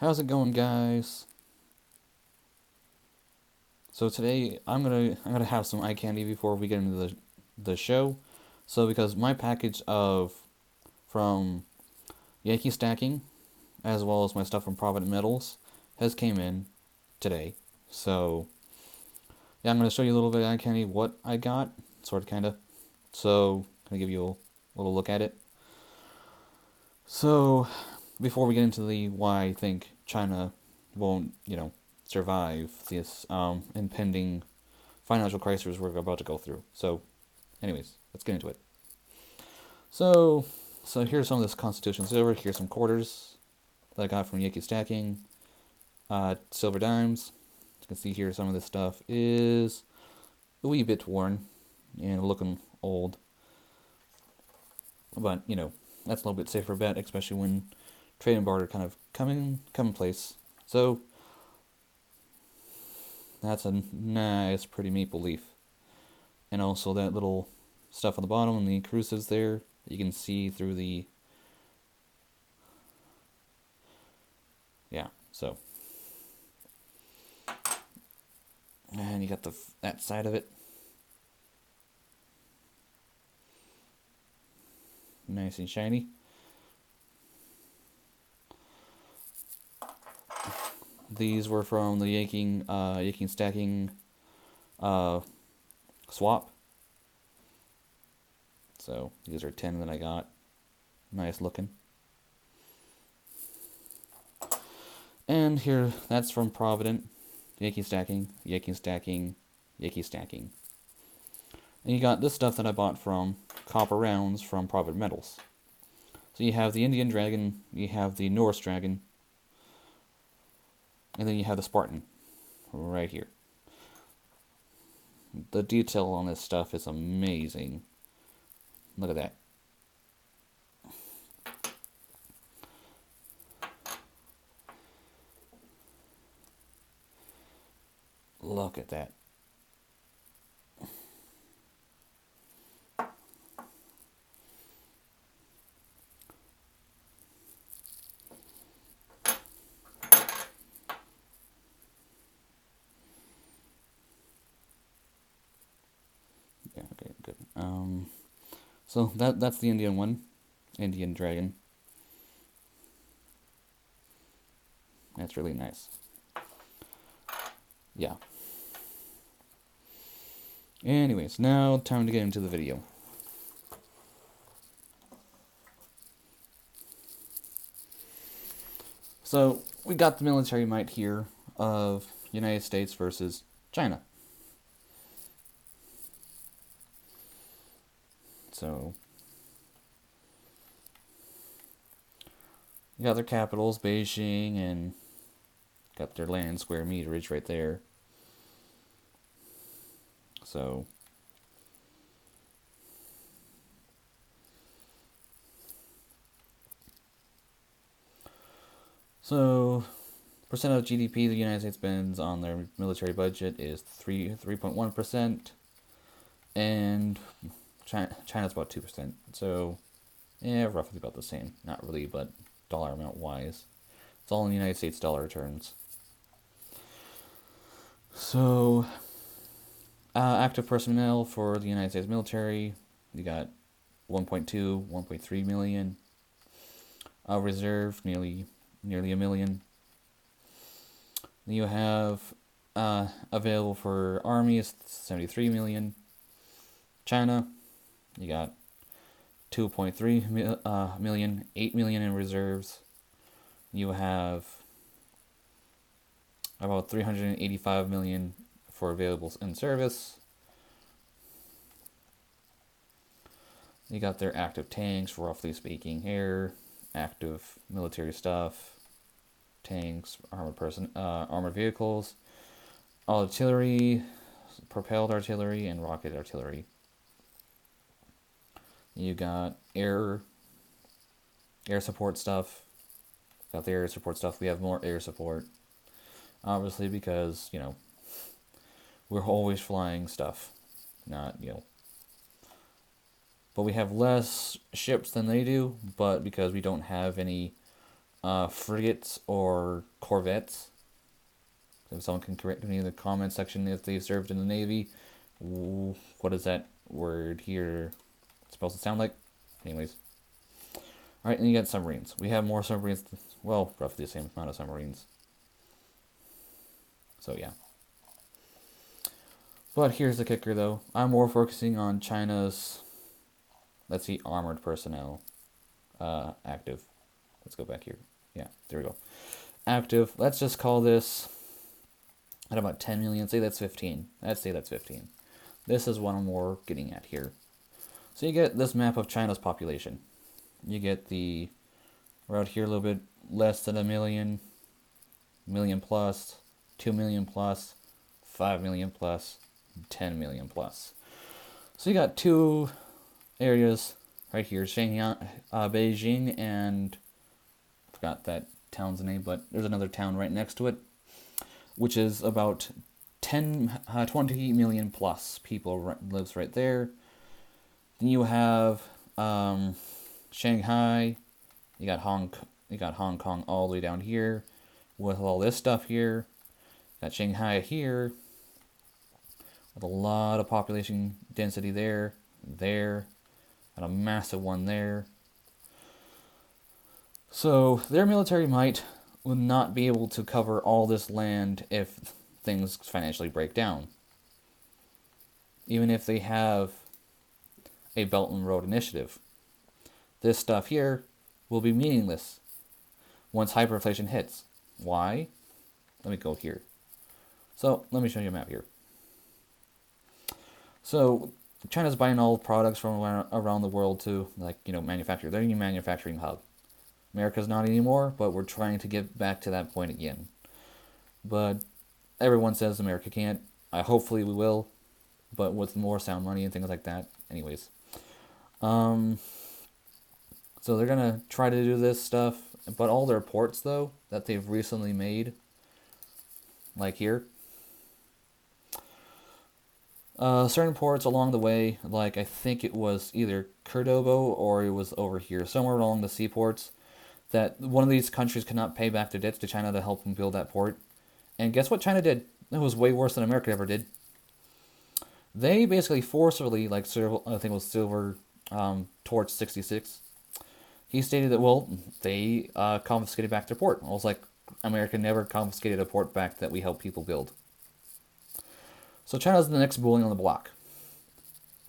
How's it going, guys? So today I'm gonna have some eye candy before we get into the show. So because my package of from Yankee Stacking as well as my stuff from Provident Metals has came in today. So yeah, I'm gonna show you a little bit of eye candy what I got, sort of kinda. So gonna give you a little look at it. So before we get into the why I think China won't, survive this impending financial crisis we're about to go through. So, anyways, let's get into it. So, so here's some of this Constitution silver. Here's some quarters that I got from Yankee Stacking. Silver dimes. You can see here some of this stuff is a wee bit worn and looking old. But, that's a little bit safer bet, especially when trade and barter kind of come in place. So, that's a nice, pretty maple leaf. And also that little stuff on the bottom and the cruces there, you can see through the, yeah, so. And you got that side of it. Nice and shiny. These were from the Yaking Stacking swap. So these are 10 that I got. Nice looking. And here, that's from Provident. Yankee Stacking, Yankee Stacking, Yankee Stacking. And you got this stuff that I bought from Copper Rounds from Provident Metals. So you have the Indian Dragon, you have the Norse Dragon, and then you have the Spartan right here. The detail on this stuff is amazing. Look at that. Look at that. Yeah, okay, good. So that's the Indian one. Indian Dragon. That's really nice. Yeah. Anyways, now time to get into the video. So, we got the military might here of United States versus China. So, you got their capitals, Beijing, and got their land square meterage right there. So, percent of GDP the United States spends on their military budget is 3.1%, and China's about 2%. So, yeah, roughly about the same. Not really, but dollar amount wise, it's all in United States dollar terms. So, active personnel for the United States military, you got 1.2, 1.3 million. Reserve, nearly a million. You have available for Army is 73 million. China, you got 2.3 million, 8 million in reserves. You have about 385 million for available in service. You got their active tanks, roughly speaking, here. Active military stuff, tanks, armored vehicles, artillery, propelled artillery, and rocket artillery. You got air support stuff. Got the air support stuff. We have more air support, obviously, because we're always flying stuff, not but we have less ships than they do, but because we don't have any frigates or corvettes. If someone can correct me in the comment section if they've served in the Navy, what is that word here supposed to sound like? Anyways. Alright, and you got submarines. We have more submarines, well, roughly the same amount of submarines. So, yeah. But here's the kicker, though. I'm more focusing on China's, let's see, armored personnel. Active. Let's go back here. Yeah, there we go. Active. Let's just call this at about 10 million. Say that's 15. Let's say that's 15. This is what I'm more getting at here. So you get this map of China's population. You get the, we're out here a little bit less than a million, million plus, 2 million plus, 5 million plus, 10 million plus. So you got two areas right here, Shanghai, Beijing, and I forgot that town's name, but there's another town right next to it, which is about 20 million plus people lives right there. Then you have Shanghai, you got Hong Kong all the way down here with all this stuff here. You got Shanghai here with a lot of population density there, and a massive one there. So their military might would not be able to cover all this land if things financially break down. Even if they have a Belt and Road Initiative, this stuff here will be meaningless once hyperinflation hits. Why? Let me go here. So let me show you a map here. So China's buying all products from around the world to, like, manufacture. They're a new manufacturing hub. America's not anymore, but we're trying to get back to that point again. But everyone says America can't. Hopefully we will, but with more sound money and things like that. Anyways. So they're going to try to do this stuff, but all their ports, though, that they've recently made, like here, certain ports along the way, like I think it was either Cordoba or it was over here, somewhere along the seaports, that one of these countries could not pay back their debts to China to help them build that port. And guess what China did? It was way worse than America ever did. They basically forcibly, like, I think it was Silver Torch 66, he stated that, well, they confiscated back their port. I was like, America never confiscated a port back that we helped people build. So China's the next bully on the block.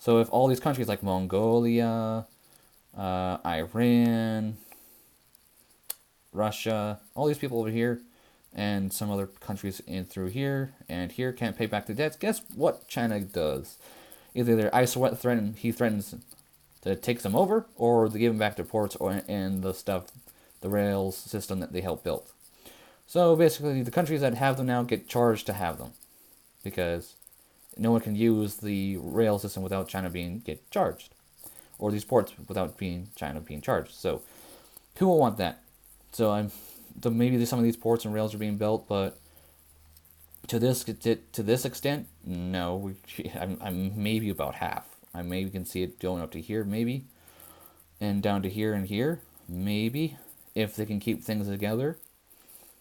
So if all these countries like Mongolia, Iran, Russia, all these people over here, and some other countries in through here and here can't pay back the debts, guess what China does? Either he threatens to take them over, or they give them back their ports and the stuff, the rails system that they helped build. So basically, the countries that have them now get charged to have them, because no one can use the rail system without China get charged, or these ports without China being charged. So who will want that? So maybe some of these ports and rails are being built, but to this extent, no. I'm maybe about half. I maybe can see it going up to here, maybe, and down to here and here, maybe, if they can keep things together.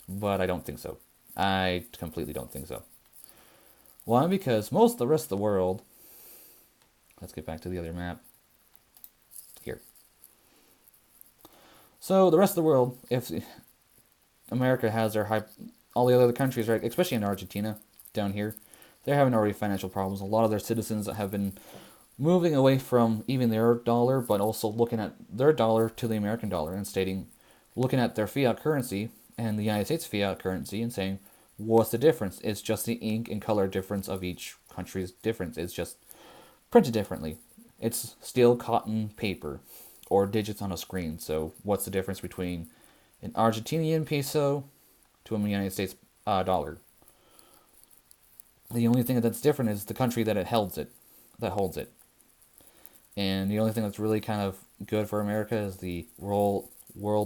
But I don't think so. I completely don't think so. Why? Because most of the rest of the world, let's get back to the other map here. So the rest of the world, if America has all the other countries, right, especially in Argentina, down here, they're having already financial problems. A lot of their citizens have been moving away from even their dollar, but also looking at their dollar to the American dollar and looking at their fiat currency and the United States fiat currency and saying, what's the difference? It's just the ink and color difference of each country's difference. It's just printed differently. It's steel, cotton, paper, or digits on a screen. So what's the difference between an Argentinian peso to a United States dollar? The only thing that's different is the country that holds it. And the only thing that's really kind of good for America is the world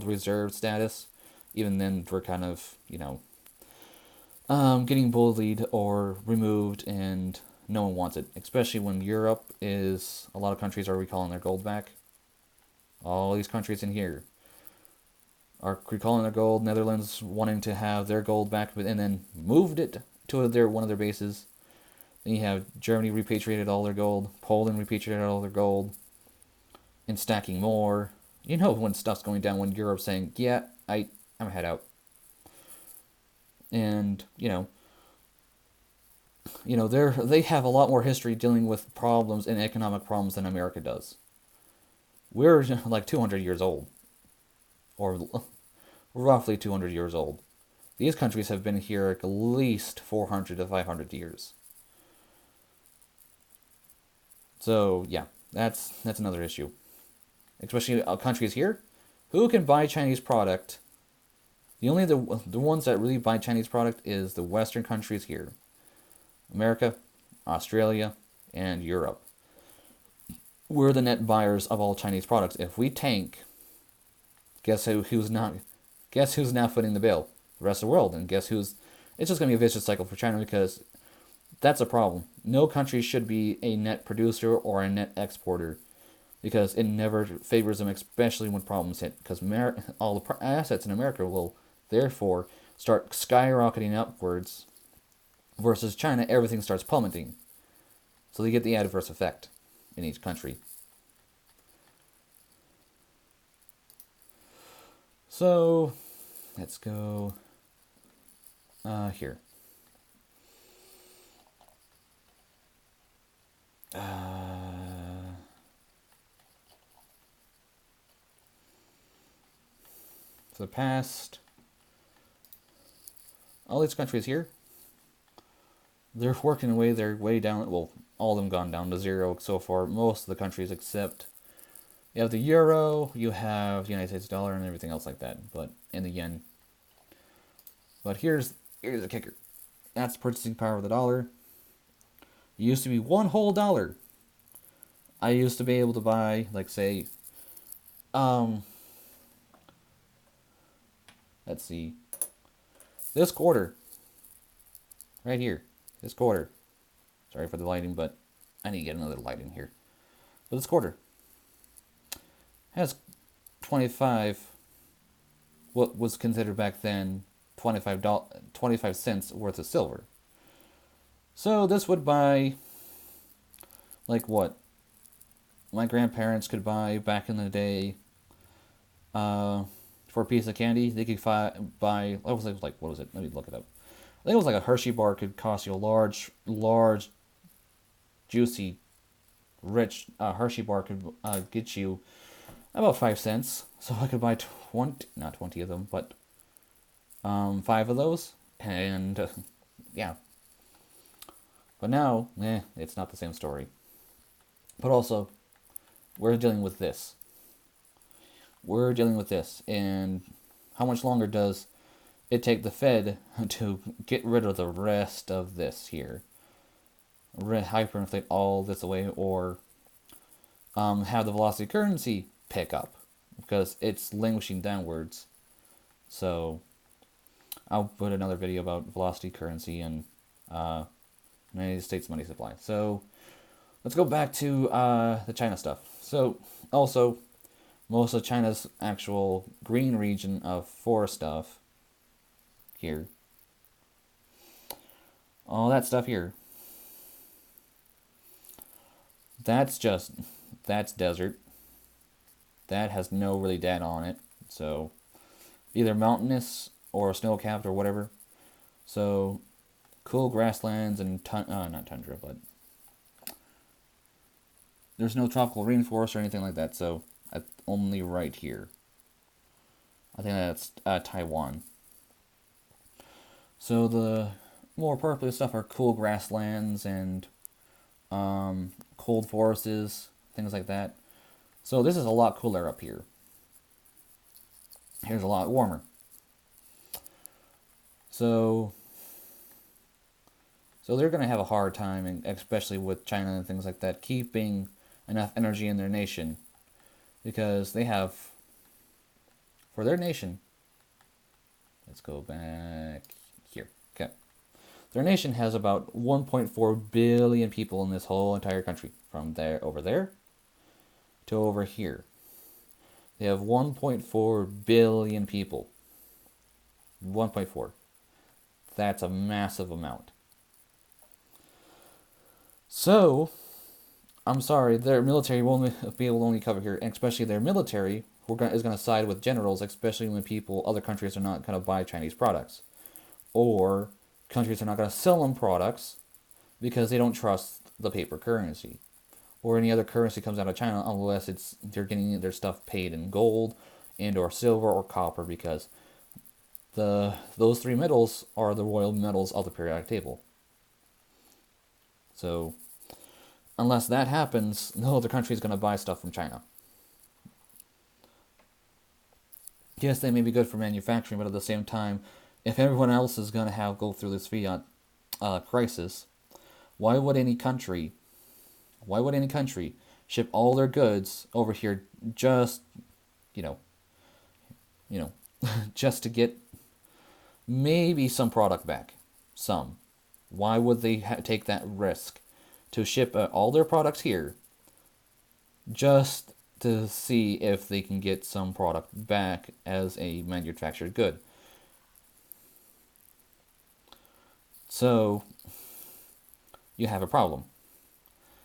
reserve status. Even then, we're kind of, getting bullied or removed, and no one wants it. Especially when Europe a lot of countries are recalling their gold back. All these countries in here are recalling their gold. Netherlands wanting to have their gold back, and then moved it to one of their bases. Then you have Germany repatriated all their gold. Poland repatriated all their gold, and stacking more. You know when stuff's going down, when Europe's saying, "Yeah, I'm head out," and they have a lot more history dealing with problems and economic problems than America does. We're like 200 years old, or roughly 200 years old. These countries have been here at least 400 to 500 years. So yeah, that's another issue. Especially countries here, who can buy Chinese product? The ones that really buy Chinese product is the Western countries here, America, Australia, and Europe. We're the net buyers of all Chinese products. If we tank, who's not? Guess who's now footing the bill? The rest of the world. And guess who's? It's just gonna be a vicious cycle for China, because that's a problem. No country should be a net producer or a net exporter, because it never favors them, especially when problems hit. Because all the assets in America will therefore start skyrocketing upwards, versus China, everything starts plummeting. So they get the adverse effect in each country. So let's go here. For the past, all these countries here, they're working their way down. Well, all of them gone down to zero so far. Most of the countries, except you have the euro, you have the United States dollar, and everything else like that. But in the yen. But here's the kicker. That's the purchasing power of the dollar. It used to be one whole dollar. I used to be able to buy, like, say, let's see, this quarter, right here, this quarter. Sorry for the lighting, but I need to get another light in here. But this quarter has 25, what was considered back then 25 cents worth of silver. So this would buy, like, what my grandparents could buy back in the day. For a piece of candy, they could buy. What was it? Like, what was it? Let me look it up. I think it was like a Hershey bar could cost you a large, juicy, rich Hershey bar could get you about 5 cents. So I could buy not 20 of them, but 5 of those, and yeah. But now, it's not the same story. But also, we're dealing with this. And how much longer does it take the Fed to get rid of the rest of this here? Hyperinflate all this away, or have the velocity currency pick up, because it's languishing downwards. So I'll put another video about velocity currency and United States money supply. So let's go back to the China stuff. So also, most of China's actual green region of forest stuff here, all that stuff here, that's desert. That has no really data on it. So either mountainous or snow-capped or whatever. So cool grasslands and not tundra, but there's no tropical rainforest or anything like that. So only right here. I think that's Taiwan. So the more purpley stuff are cool grasslands and cold forests, things like that. So this is a lot cooler up here. Here's a lot warmer. So they're going to have a hard time, and especially with China and things like that, keeping enough energy in their nation. Because they have, for their nation, let's go back here. Okay. Their nation has about 1.4 billion people in this whole entire country. From there, over there, to over here. They have 1.4 billion people. 1.4. That's a massive amount. So, I'm sorry, their military won't be able to only cover here, and especially their military is going to side with generals, especially when other countries are not going to buy Chinese products. Or countries are not going to sell them products because they don't trust the paper currency. Or any other currency comes out of China unless they're getting their stuff paid in gold and or silver or copper, because those three metals are the royal metals of the periodic table. So unless that happens, no other country is going to buy stuff from China. Yes, they may be good for manufacturing, but at the same time, if everyone else is going to go through this fiat crisis, why would any country ship all their goods over here just, you know, you know, just to get maybe some product back? Some. Why would they take that risk to ship all their products here just to see if they can get some product back as a manufactured good? So you have a problem,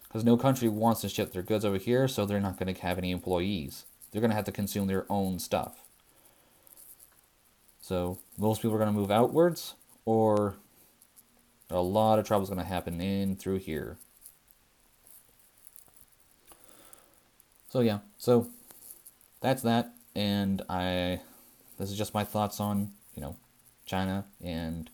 because no country wants to ship their goods over here, so they're not going to have any employees. They're going to have to consume their own stuff. So most people are going to move outwards, or a lot of trouble is going to happen in through here. So yeah, so that's that, and this is just my thoughts on China, and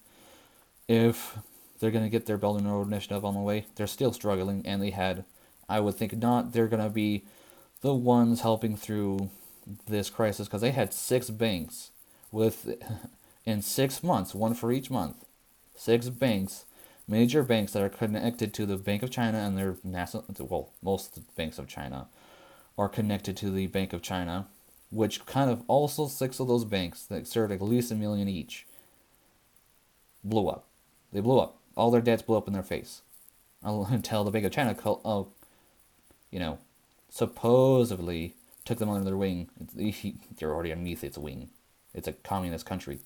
if they're gonna get their Belt and Road Initiative on the way. They're still struggling, and I would think not. They're gonna be the ones helping through this crisis, because they had 6 banks in 6 months, one for each month, 6 banks, major banks that are connected to the Bank of China, and their national. Well, most of the banks of China are connected to the Bank of China, which kind of also 6 of those banks that served at least $1 million each blew up. They blew up. All their debts blew up in their face. Until the Bank of China, supposedly took them under their wing. They're already underneath its wing. It's a communist country.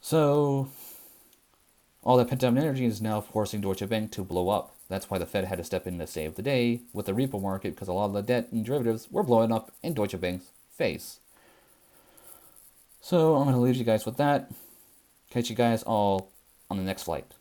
So all that pent-up energy is now forcing Deutsche Bank to blow up. That's why the Fed had to step in to save the day with the repo market, because a lot of the debt and derivatives were blowing up in Deutsche Bank's face. So I'm going to leave you guys with that. Catch you guys all on the next flight.